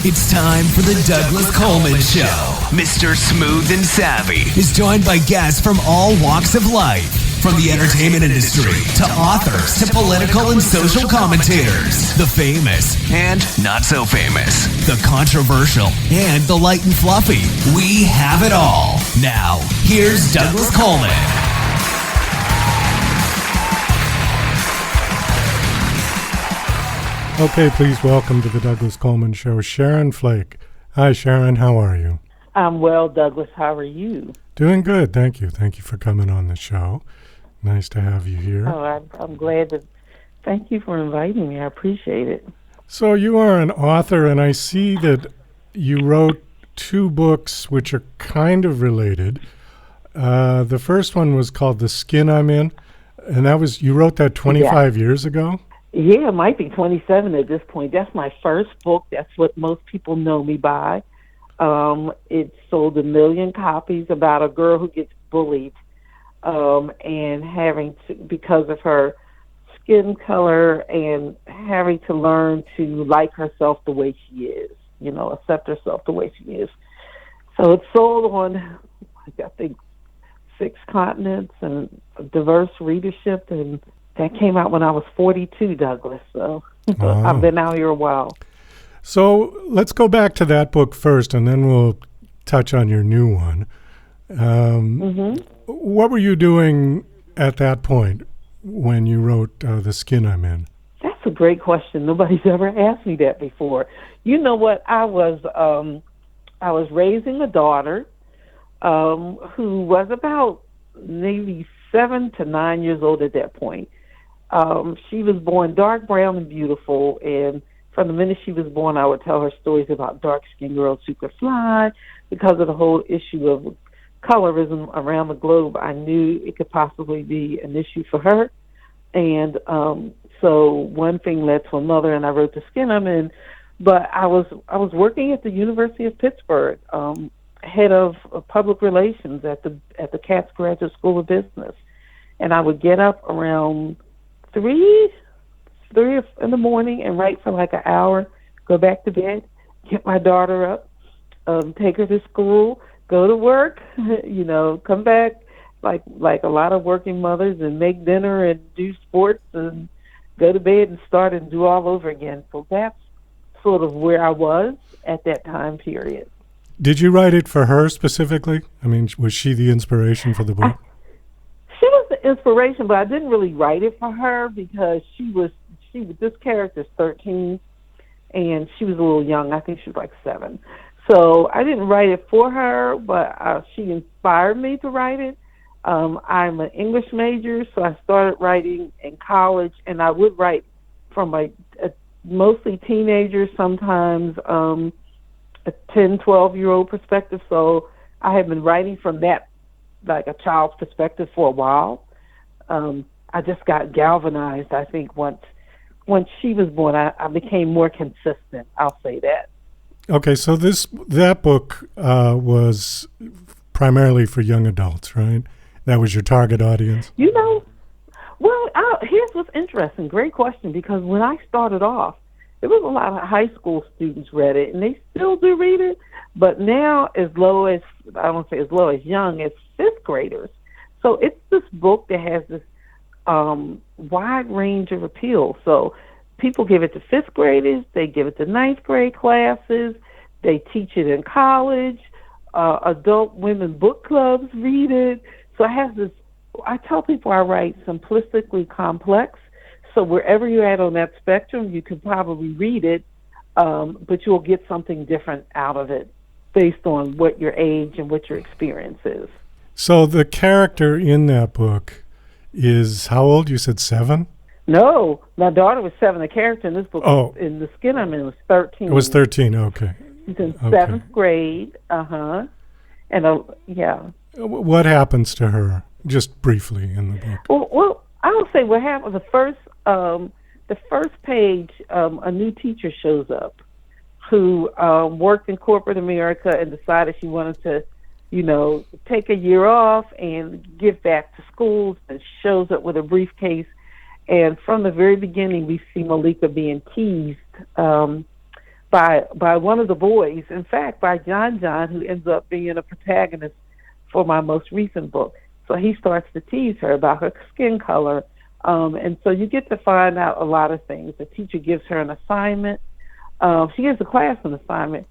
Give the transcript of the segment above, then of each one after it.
It's time for the Douglas Coleman Show. Mr. Smooth and Savvy is joined by guests from all walks of life, from the entertainment industry to authors to political and social commentators, the famous and not so famous, the controversial and the light and fluffy. We have it all. Now, here's Douglas Coleman. Okay, please welcome to the Douglas Coleman Show, Sharon Flake. Hi, Sharon. How are you? I'm well, Douglas. How are you? Doing good. Thank you. Thank you for coming on the show. Nice to have you here. Oh, I'm glad to. Thank you for inviting me. I appreciate it. So you are an author, and I see that you wrote two books which are kind of related. The first one was called The Skin I'm In, and you wrote that 25 years ago? Yeah, it might be 27 at this point. That's my first book. That's what most people know me by. It sold 1 million copies about a girl who gets bullied and having to, because of her skin color, and having to learn to like herself the way she is, accept herself the way she is. So it sold on, I think, 6 continents and diverse readership, and that came out when I was 42, Douglas. So I've been out here a while. So let's go back to that book first, and then we'll touch on your new one. What were you doing at that point when you wrote The Skin I'm In? That's a great question. Nobody's ever asked me that before. You know what? I was raising a daughter who was about maybe 7 to 9 years old at that point. She was born dark brown and beautiful, and from the minute she was born, I would tell her stories about dark-skinned girls who could fly. Because of the whole issue of colorism around the globe, I knew it could possibly be an issue for her. And so one thing led to another, and I wrote The Skin I'm In. But I was working at the University of Pittsburgh, head of public relations at the Katz Graduate School of Business, and I would get up around 3 in the morning and write for like an hour, go back to bed, get my daughter up, take her to school, go to work, come back like a lot of working mothers, and make dinner and do sports and go to bed and start and do all over again. So that's sort of where I was at that time period. Did you write it for her specifically? I mean, was she the inspiration for the book? She was the inspiration, but I didn't really write it for her because this character's 13, and she was a little young. I think she was like 7. So I didn't write it for her, but she inspired me to write it. I'm an English major, so I started writing in college, and I would write from a mostly teenagers, sometimes a 10, 12-year-old perspective. So I have been writing from that, like a child's perspective, for a while. I just got galvanized, I think, once she was born. I became more consistent, I'll say that. Okay, so that book was primarily for young adults, right? That was your target audience? Here's what's interesting. Great question, because when I started off, there was a lot of high school students read it, and they still do read it, but now I don't say as low as young, as 5th graders. So it's this book that has this wide range of appeal. So people give it to 5th graders, they give it to 9th grade classes, they teach it in college, adult women book clubs read it. So I tell people I write simplistically complex. So wherever you're at on that spectrum, you could probably read it, but you'll get something different out of it based on what your age and what your experience is. So the character in that book is how old? You said 7? No, my daughter was 7. The character in this book, in The Skin I'm In, was 13. It was 13, okay. She's in 7th grade, And, yeah. What happens to her, just briefly, in the book? Well, I would say what happened, the first page, a new teacher shows up who worked in corporate America and decided she wanted to, take a year off and give back to schools, and shows up with a briefcase. And from the very beginning, we see Maleeka being teased by one of the boys. In fact, by John-John, who ends up being a protagonist for my most recent book. So he starts to tease her about her skin color. And so you get to find out a lot of things. The teacher gives her an assignment. She gives the class an assignment.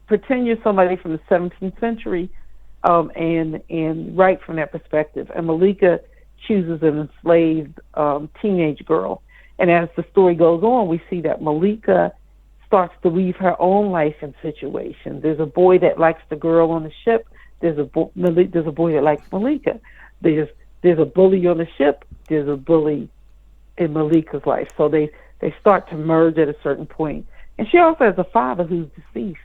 Pretend you're somebody from the 17th century and write from that perspective. And Maleeka chooses an enslaved teenage girl. And as the story goes on, we see that Maleeka starts to weave her own life in situations. There's a boy that likes the girl on the ship. There's a boy that likes Maleeka. There's a bully on the ship. There's a bully in Maleeka's life. So they start to merge at a certain point. And she also has a father who's deceased.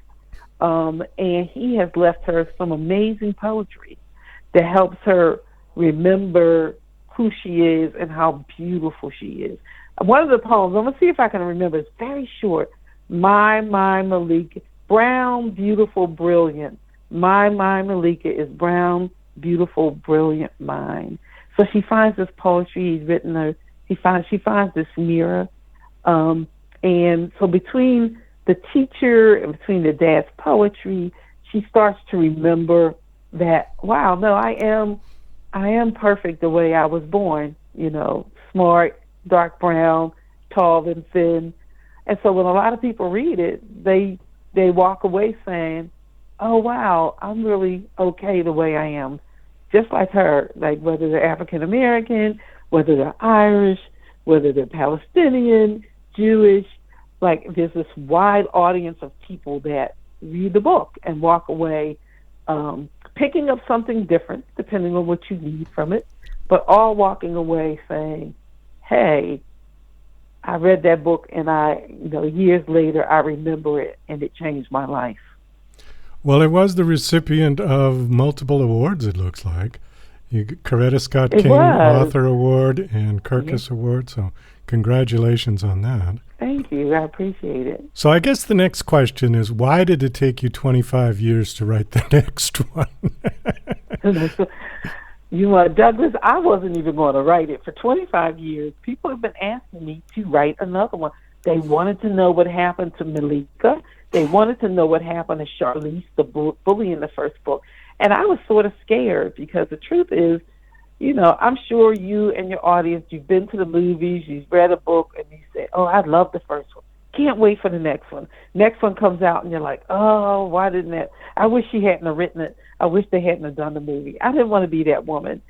And he has left her some amazing poetry that helps her remember who she is and how beautiful she is. One of the poems, I'm going to see if I can remember, it's very short. My Maleeka, brown, beautiful, brilliant. My Maleeka is brown, beautiful, brilliant mind. So she finds this poetry he's written her. She finds this mirror. And so between the teacher and between the dad's poetry, she starts to remember that, wow, no, I am perfect the way I was born, smart, dark brown, tall and thin. And so when a lot of people read it, they walk away saying, oh, wow, I'm really okay the way I am, just like her, like whether they're African American, whether they're Irish, whether they're Palestinian, Jewish. Like there's this wide audience of people that read the book and walk away picking up something different depending on what you need from it, but all walking away saying, hey, I read that book and years later I remember it and it changed my life. Well, it was the recipient of multiple awards, it looks like. Coretta Scott King Author Award and Kirkus Award, so congratulations on that. Thank you. I appreciate it. So I guess the next question is, why did it take you 25 years to write the next one? Douglas, I wasn't even going to write it. For 25 years, people have been asking me to write another one. They wanted to know what happened to Maleeka. They wanted to know what happened to Charlese, the bully in the first book. And I was sort of scared because the truth is, I'm sure you and your audience, you've been to the movies, you've read a book, and you say, oh, I love the first one. Can't wait for the next one. Next one comes out, and you're like, oh, why didn't that? I wish she hadn't have written it. I wish they hadn't have done the movie. I didn't want to be that woman.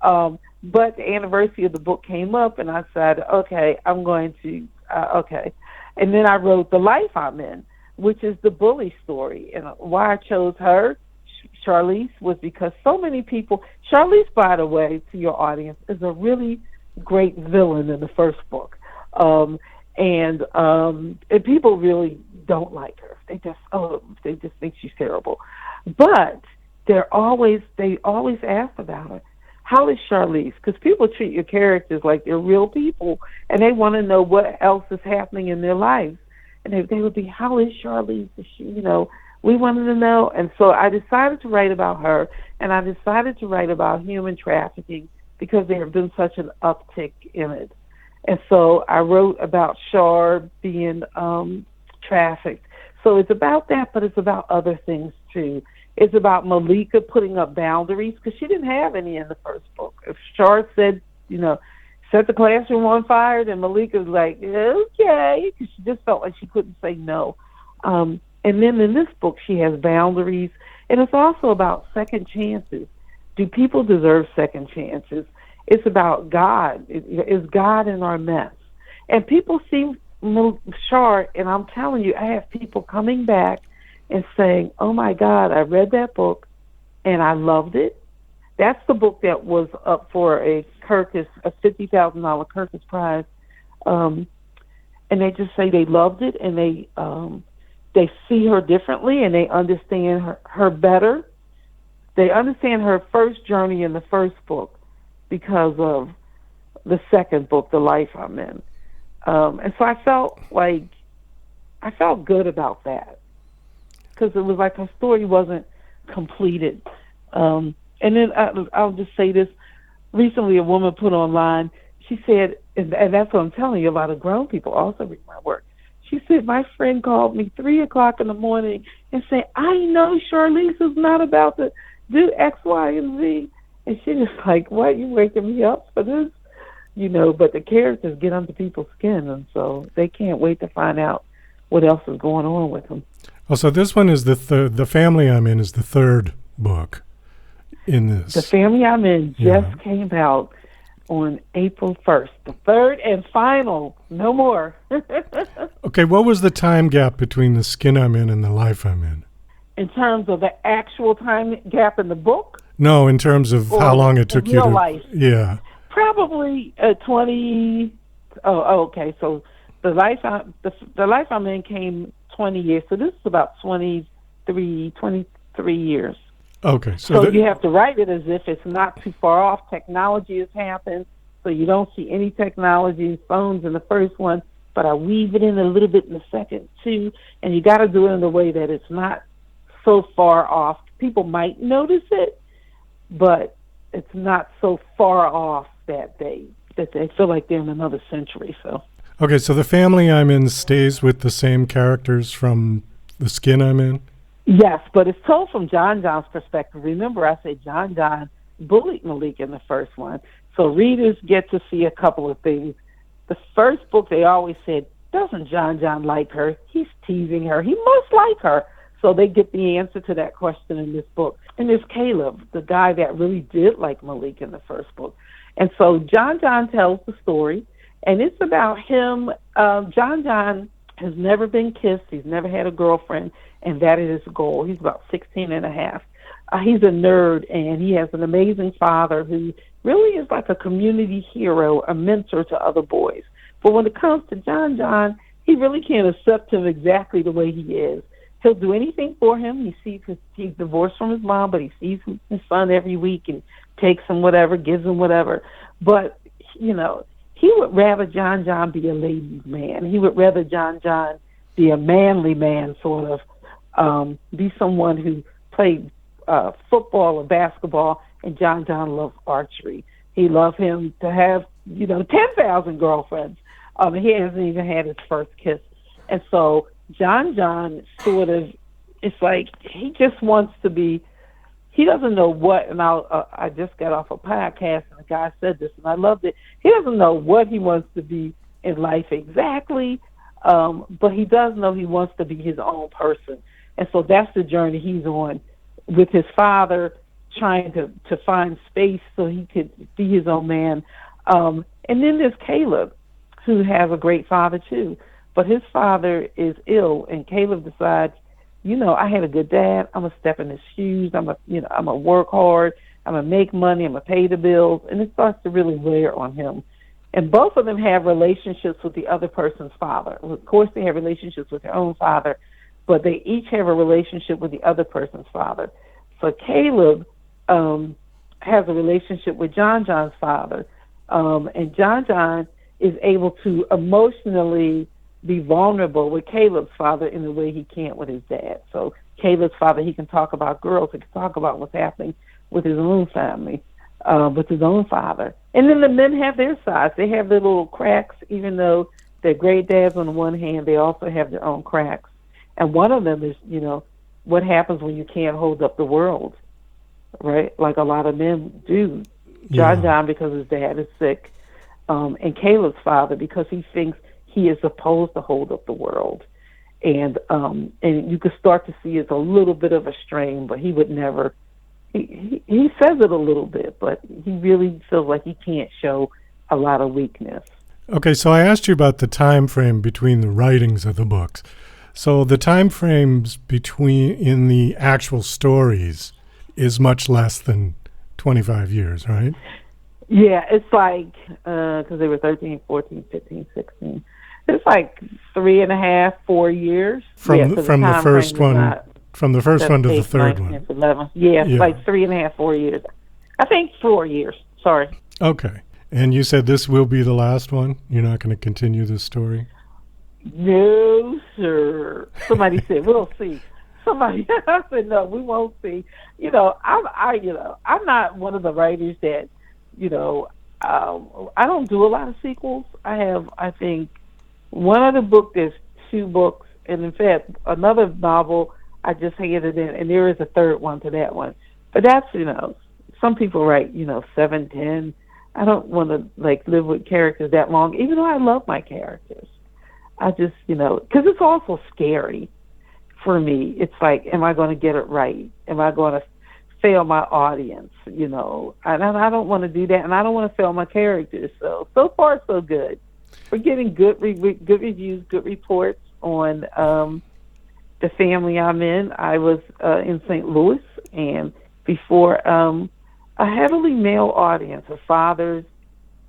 But the anniversary of the book came up, and I said, okay, I'm going to, okay. And then I wrote The Life I'm In, which is the bully story. And why I chose her, Charlese, was because so many people, Charlese, by the way, to your audience, is a really great villain in the first book. And people really don't like her. They just think she's terrible. But they always ask about her. How is Charlese? Because people treat your characters like they're real people, and they want to know what else is happening in their lives. And they would be, how is Charlese? Is she, we wanted to know. And so I decided to write about her, and I decided to write about human trafficking because there have been such an uptick in it. And so I wrote about Char being trafficked. So it's about that, but it's about other things too. It's about Maleeka putting up boundaries because she didn't have any in the first book. If Char said, set the classroom on fire, then Maleeka's like, okay, because she just felt like she couldn't say no. And then in this book, she has boundaries. And it's also about second chances. Do people deserve second chances? It's about God. Is God in our mess? And people see Char, and I'm telling you, I have people coming back and saying, oh, my God, I read that book, and I loved it. That's the book that was up for a $50,000 Kirkus Prize. And they just say they loved it, and they see her differently, and they understand her better. They understand her first journey in the first book because of the second book, The Life I'm In. And so I felt good about that because it was like her story wasn't completed. And then I'll just say this. Recently, a woman put online, she said, and that's what I'm telling you, a lot of grown people also read my work. She said, my friend called me 3 o'clock in the morning and said, I know Charlese is not about to do X, Y, and Z. And she was like, what, you waking me up for this? You know, but the characters get under people's skin, and so they can't wait to find out what else is going on with them. Oh, so this one is the family I'm in is the third book in this. The family I'm in just came out on April 1st, the third and final, no more. Okay, what was the time gap between the skin I'm in and the life I'm in? In terms of the actual time gap in the book? No, in terms of how long it took you to... life. Yeah. Probably 20... Oh, okay, so the life I'm in came 20 years, so this is about 23 years. Okay. So you have to write it as if it's not too far off. Technology has happened, so you don't see any technology, phones in the first one, but I weave it in a little bit in the second too, and you got to do it in a way that it's not so far off. People might notice it, but it's not so far off that they feel like they're in another century. So. Okay, so the family I'm in stays with the same characters from the skin I'm in? Yes, but it's told from John-John's perspective. Remember, I said John-John bullied Maleeka in the first one. So readers get to see a couple of things. The first book, they always said, doesn't John-John like her? He's teasing her. He must like her. So they get the answer to that question in this book. And there's Caleb, the guy that really did like Maleeka in the first book. And so John-John tells the story, and it's about him. John-John has never been kissed. He's never had a girlfriend, and that is his goal. He's about 16 and a half. He's a nerd, and he has an amazing father who really is like a community hero, a mentor to other boys. But when it comes to John-John, he really can't accept him exactly the way he is. He'll do anything for him. He's divorced from his mom, but he sees his son every week and takes him whatever, gives him whatever. But, you know, he would rather John-John be a ladies' man. He would rather John-John be a manly man, sort of, be someone who played football or basketball, and John-John loves archery. He loved him to have, 10,000 girlfriends. He hasn't even had his first kiss. And so John-John sort of, it's like he just wants to be, he doesn't know what, and I just got off a podcast and a guy said this and I loved it. He doesn't know what he wants to be in life exactly, but he does know he wants to be his own person. And so that's the journey he's on with his father, trying to find space so he could be his own man. And then there's Caleb, who has a great father too. But his father is ill, and Caleb decides, I had a good dad. I'm gonna step in his shoes. I'm gonna work hard. I'm gonna make money. I'm gonna pay the bills, and it starts to really wear on him. And both of them have relationships with the other person's father. Of course, they have relationships with their own father, but they each have a relationship with the other person's father. So Caleb has a relationship with John-John's father, and John-John is able to emotionally be vulnerable with Caleb's father in the way he can't with his dad. So Caleb's father, he can talk about girls, he can talk about what's happening with his own family, with his own father. And then the men have their sides. They have their little cracks, even though they're great dads on the one hand, they also have their own cracks. And one of them is, what happens when you can't hold up the world, right? Like a lot of men do. John, because his dad is sick, and Caleb's father, because he thinks he is supposed to hold up the world. And you could start to see it's a little bit of a strain, but he would never, he says it a little bit, but he really feels like he can't show a lot of weakness. Okay, so I asked you about the time frame between the writings of the books. So the time frames between in the actual stories is much less than 25 years, right? Yeah, it's like, because they were 13, 14, 15, 16. It's like 3.5, 4 years. From the first one, from the first one to the third 9, one. 10, 11. Yeah, it's like 3.5, 4 years. I think 4 years. Sorry. Okay. And you said this will be the last one? You're not going to continue this story? No, sir. Somebody said, we'll see. I said, no, we won't see. I'm not one of the writers that, I don't do a lot of sequels. I think, one other book that's 2 books, and in fact, another novel I just handed in, and there is a third one to that one. But that's, some people write, 7, 10. I don't want to, live with characters that long, even though I love my characters. I just, because it's also scary for me. It's like, am I going to get it right? Am I going to fail my audience? And I don't want to do that, and I don't want to fail my characters. So far, so good. We're getting good reviews, good reports on the family I'm in. I was in St. Louis, and before a heavily male audience of fathers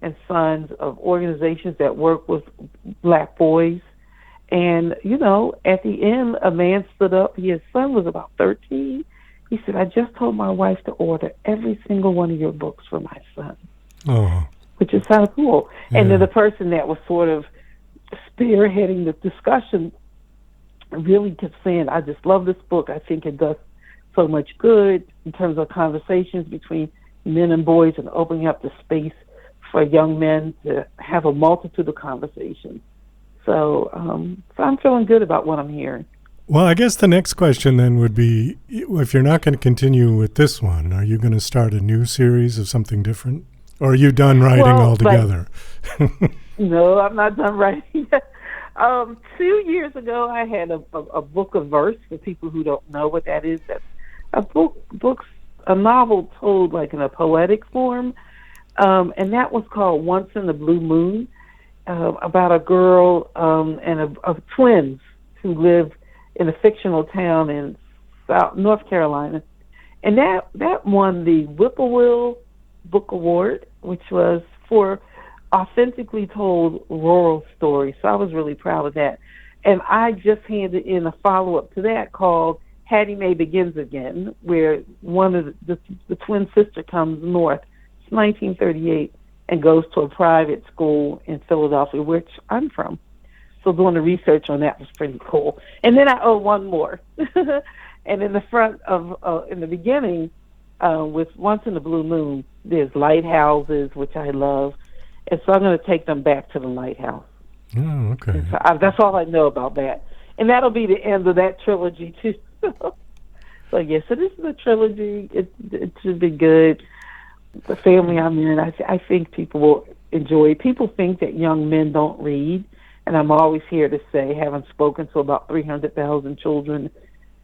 and sons of organizations that work with black boys. And, at the end, a man stood up. His son was about 13. He said, I just told my wife to order every single one of your books for my son. Oh. Which is kind of cool. Yeah. And then the person that was sort of spearheading the discussion really kept saying, I just love this book. I think it does so much good in terms of conversations between men and boys and opening up the space for young men to have a multitude of conversations. So I'm feeling good about what I'm hearing. Well, I guess the next question then would be, if you're not going to continue with this one, are you going to start a new series of something different? Or are you done writing altogether? No, I'm not done writing yet. 2 years ago, I had a book of verse. For people who don't know what that is, that's a novel told in a poetic form, and that was called Once in the Blue Moon, about a girl and of twins who live in a fictional town in North Carolina, and that won the Whippoorwill Book Award, which was for authentically told rural stories. So I was really proud of that. And I just handed in a follow-up to that called Hattie Mae Begins Again, where one of the twin sister comes north. It's 1938 and goes to a private school in Philadelphia, which I'm from. So doing the research on that was pretty cool. And then I owe one more. And in the front of, in the beginning, with Once in the Blue Moon, there's lighthouses, which I love. And so I'm going to take them back to the lighthouse. Oh, okay. So that's all I know about that. And that'll be the end of that trilogy, too. So, yes, so this is a trilogy. It should be good. The family I'm in, I think people will enjoy it. People think that young men don't read, and I'm always here to say, having spoken to about 300,000 children,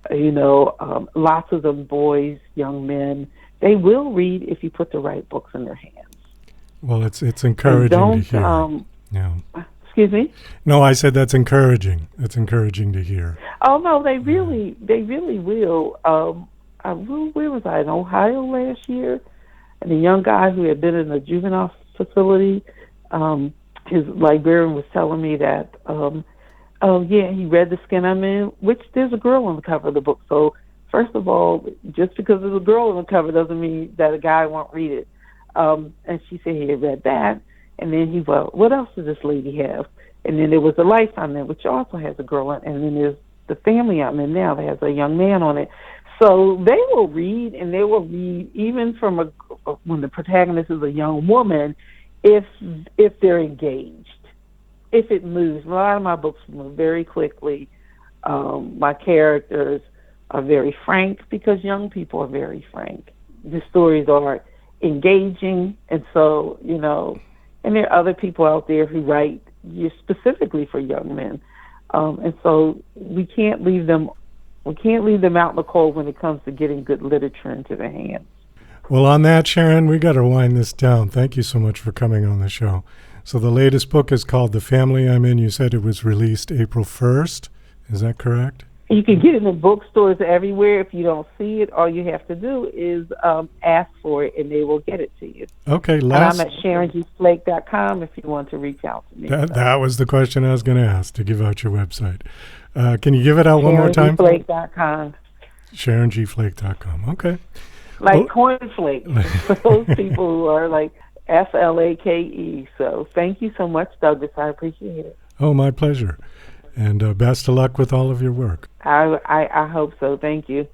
lots of them boys, young men, they will read if you put the right books in their hands. Well, it's encouraging to hear. Yeah. Excuse me? No, I said that's encouraging. That's encouraging to hear. Oh, no, they really will. Where was I? In Ohio last year? And a young guy who had been in a juvenile facility, his librarian was telling me that, he read The Skin I'm In, which there's a girl on the cover of the book. So, first of all, just because there's a girl on the cover doesn't mean that a guy won't read it. And she said he had read that. And then what else does this lady have? And then there was The Life I'm In, which also has a girl in it. And then there's The Family I'm In now that has a young man on it. So they will read, and they will read even from when the protagonist is a young woman, if they're engaged, if it moves. A lot of my books move very quickly. My characters are very frank because young people are very frank. The stories are engaging, and so, and there are other people out there who write specifically for young men. And so we can't leave them out in the cold when it comes to getting good literature into their hands. Well, on that, Sharon, we got to wind this down. Thank you so much for coming on the show. So the latest book is called The Family I'm In. You said it was released April 1st. Is that correct? You can get it in bookstores everywhere. If you don't see it, all you have to do is ask for it, and they will get it to you. Okay. And I'm at SharonGFlake.com if you want to reach out to me. That was the question I was going to ask, to give out your website. Can you give it out one more time? SharonGFlake.com. SharonGFlake.com. Okay. Cornflakes for those people who are like Flake. So thank you so much, Douglas. I appreciate it. Oh, my pleasure. And best of luck with all of your work. I hope so. Thank you.